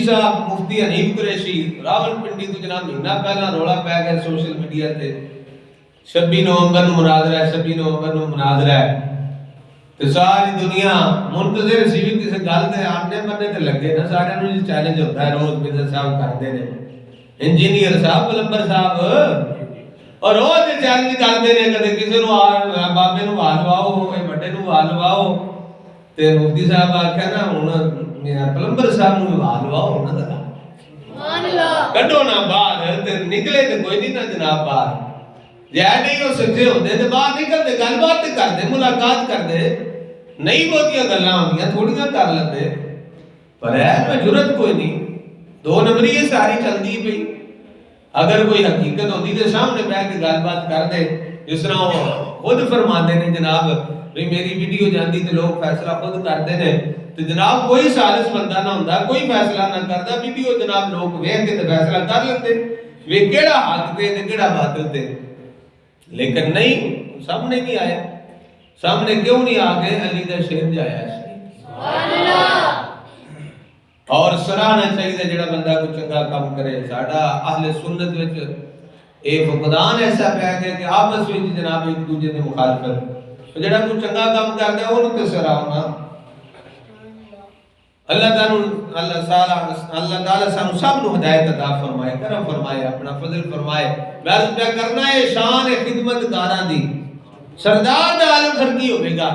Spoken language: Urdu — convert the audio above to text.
صاحب مفتی حنیف قریشی راولپنڈی تو جناب مہینہ پہلا رولا پی گیا سوشل میڈیا تے 26 نومبر نو مناظرہ ہے 26 نومبر نو مناظرہ ہے تے ساری دنیا منتظر سی بھی کسی گل تے آنے بننے تے لگے نا سارے نوں جی چیلنج ہوتا ہے روز مرزا صاحب کرتے ہیں انجینئر صاحب پلمبر صاحب اور روز چیلنج کرتے ہیں کدے کسی نو بابے نو وا لواؤ بڑے نو وا لواؤ تے مفتی صاحب آکھیا نا ہن پلمبر صاحب نو وا لواؤ انہاں دا سبحان اللہ کڈو نا باہر تے نکلے تے کوئی نہیں نا جناب باہر جے نہیں ہو سکتے ہوندے تے باہر نکل تے گل بات کردے ملاقات کردے نہیں بہتیاں گلاں ہوندیاں تھوڑیاں کر لیندے پر ہے جرت کوئی نہیں دو نمبری یہ ساری چلدی پئی اگر کوئی حقیقت ہوندی تے سامنے بیٹھ کے گل بات کر دے جس طرح وہ خود فرماندے نے جناب بھئی میری ویڈیو جاندی تے لوگ فیصلہ خود کردے نے تے جناب کوئی سالس بندہ نہ ہوندا کوئی فیصلہ نہ کردا ویڈیو جناب لوگ ویکھ کے تے فیصلہ کر لیندے وی کیڑا حق تے کیڑا باطل تے لیکن نہیں سامنے نہیں آیا سامنے کیوں نہیں آ گئے علی دا شیر جایا سبحان اللہ اور سراہنا چاہیے جڑا بندہ کوئی چنگا کام کرے ساڈا اہل سنت وچ اے فقدان ایسا پہ گیا کہ آپس وچ جناب ایک دوسرے دے مخالفت جڑا کوئی چنگا کام کردا ہے اونوں تے سراہنا اللہ تعالی سانو سب نو ہدایت عطا فرمائے کرم فرمائے اپنا فضل فرمائے میں کرنا ہے شان خدمت کاراں دی سردار دا عالم سر کی ہوے گا